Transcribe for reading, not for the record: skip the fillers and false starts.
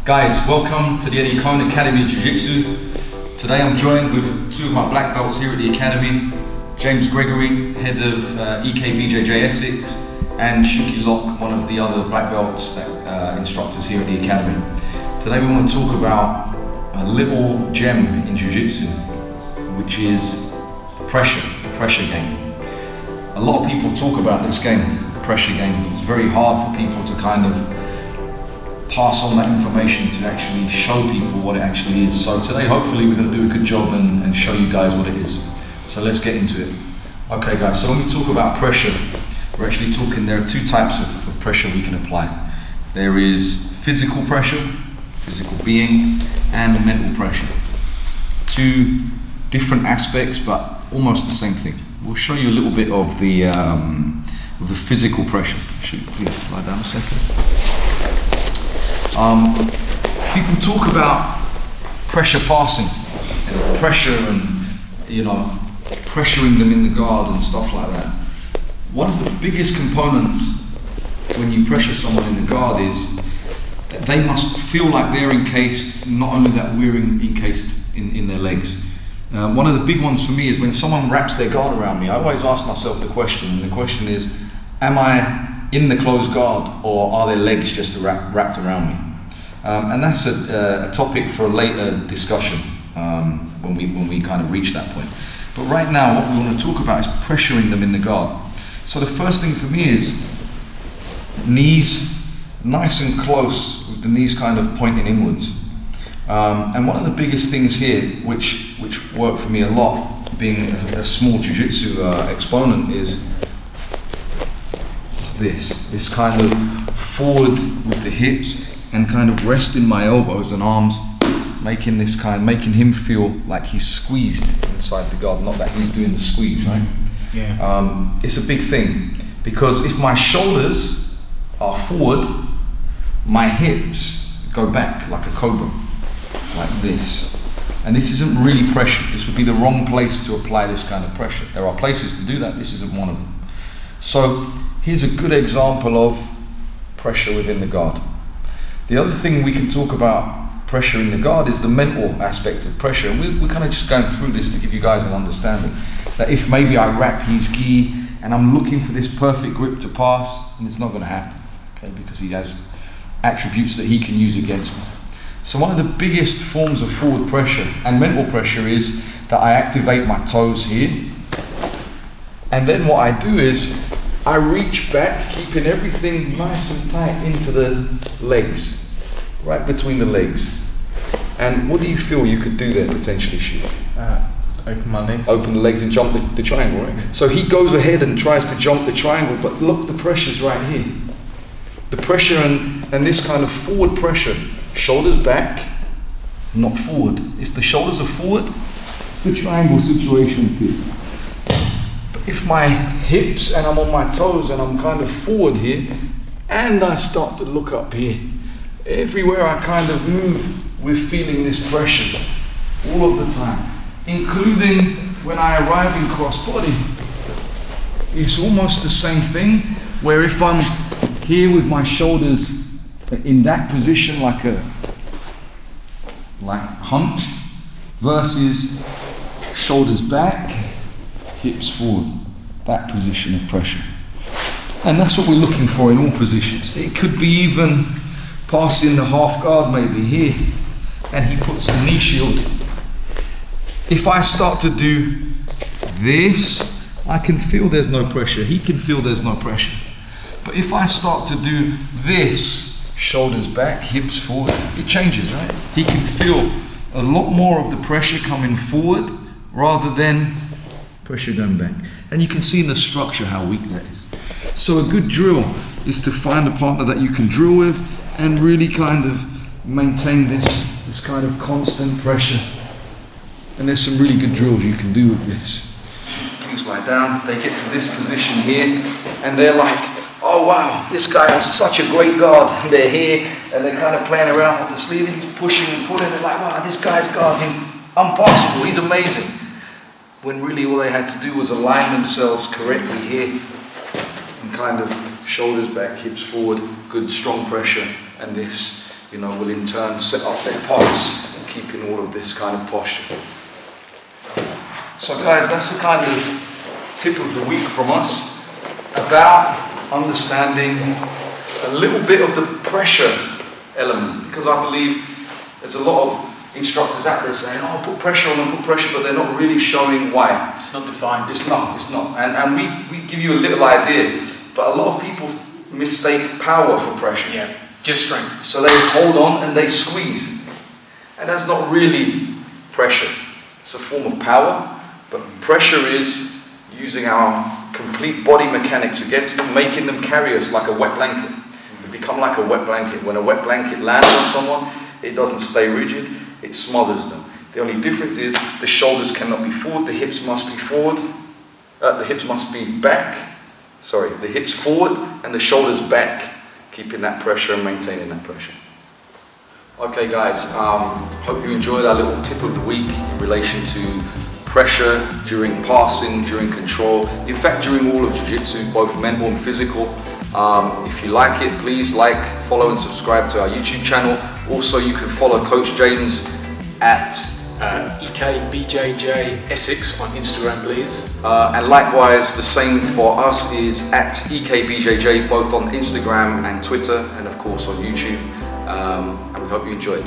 Guys, welcome to the Kone Academy Jiu-Jitsu. Today I'm joined with two of my black belts here at the Academy, James Gregory, head of EKBJJ Essex, and Shuki Locke, one of the other black belts instructors here at the Academy. Today we want to talk about a little gem in Jiu-Jitsu, which is the pressure game. A lot of people talk about this game, the pressure game. It's very hard for people to kind of pass on that information, to actually show people what it actually is. So today, hopefully, we're going to do a good job and show you guys what it is. So let's get into it. Okay, guys, so when we talk about pressure, we're actually talking, there are two types of pressure we can apply. There is physical pressure, physical being, and mental pressure. Two different aspects, but almost the same thing. We'll show you a little bit of the physical pressure. Please lie down a second. People talk about pressure passing and pressure and, pressuring them in the guard and stuff like that. One of the biggest components when you pressure someone in the guard is that they must feel like they're encased, not only that we're encased in their legs. One of the big ones for me is when someone wraps their guard around me, I always ask myself the question, and the question is, am I in the closed guard or are their legs just wrapped around me? And that's a topic for a later discussion when we kind of reach that point. But right now, what we want to talk about is pressuring them in the guard. So the first thing for me is knees nice and close, with the knees kind of pointing inwards. And one of the biggest things here, which worked for me a lot, being a small jiu-jitsu exponent, is this kind of forward with the hips and kind of resting my elbows and arms, making him feel like he's squeezed inside the guard, not that he's doing the squeeze, right? Yeah. It's a big thing, because if my shoulders are forward, my hips go back like a cobra, like this. And this isn't really pressure. This would be the wrong place to apply this kind of pressure. There are places to do that, this isn't one of them. So here's a good example of pressure within the guard. The other thing we can talk about pressure in the guard is the mental aspect of pressure. And we're kind of just going through this to give you guys an understanding that if maybe I wrap his gi and I'm looking for this perfect grip to pass, and it's not going to happen, okay, because he has attributes that he can use against me. So one of the biggest forms of forward pressure and mental pressure is that I activate my toes here, and then what I do is I reach back, keeping everything nice and tight into the legs, right between the legs. And what do you feel you could do there potentially, Shu? Open my legs. Open the legs and jump the triangle, right? So he goes ahead and tries to jump the triangle, but look, the pressure's right here. The pressure and this kind of forward pressure, shoulders back, not forward. If the shoulders are forward, it's the triangle situation here. If my hips and I'm on my toes and I'm kind of forward here, and I start to look up here, everywhere I kind of move, we're feeling this pressure all of the time, including when I arrive in cross body. It's almost the same thing, where if I'm here with my shoulders in that position, like hunched, versus shoulders back, hips forward, that position of pressure. And that's what we're looking for in all positions. It could be even passing the half guard maybe here, and he puts the knee shield. If I start to do this, I can feel there's no pressure. He can feel there's no pressure. But if I start to do this, shoulders back, hips forward, it changes, right? He can feel a lot more of the pressure coming forward rather than pressure going back. And you can see in the structure how weak that is. So a good drill is to find a partner that you can drill with and really kind of maintain this kind of constant pressure. And there's some really good drills you can do with this. Please lie down. They get to this position here and they're like, oh wow, this guy has such a great guard. And they're here and they're kind of playing around with the sleeve, pushing and pulling. They're like, wow, this guy's guarding unpassable, he's amazing. When really all they had to do was align themselves correctly here and kind of shoulders back, hips forward, good strong pressure, and this you know, will in turn set up their pulse and keep in all of this kind of posture. So guys, that's the kind of tip of the week from us about understanding a little bit of the pressure element, because I believe there's a lot of instructors out there saying, oh, put pressure on them, put pressure, but they're not really showing why. It's not defined. It's not. And we give you a little idea, but a lot of people mistake power for pressure. Yeah, just strength. So they hold on and they squeeze. And that's not really pressure. It's a form of power, but pressure is using our complete body mechanics against them, making them carry us like a wet blanket. We become like a wet blanket. When a wet blanket lands on someone, it doesn't stay rigid, it smothers them. The only difference is the shoulders cannot be forward, the hips must be forward, the hips must be back. Sorry, the hips forward and the shoulders back, keeping that pressure and maintaining that pressure. Okay guys, hope you enjoyed our little tip of the week in relation to pressure during passing, during control, in fact during all of Jiu-Jitsu, both mental and physical. If you like it, please like, follow and subscribe to our YouTube channel. Also you can follow Coach James at EKBJJ Essex on Instagram, please. And likewise, the same for us is at EKBJJ, both on Instagram and Twitter, and of course on YouTube. And we hope you enjoyed.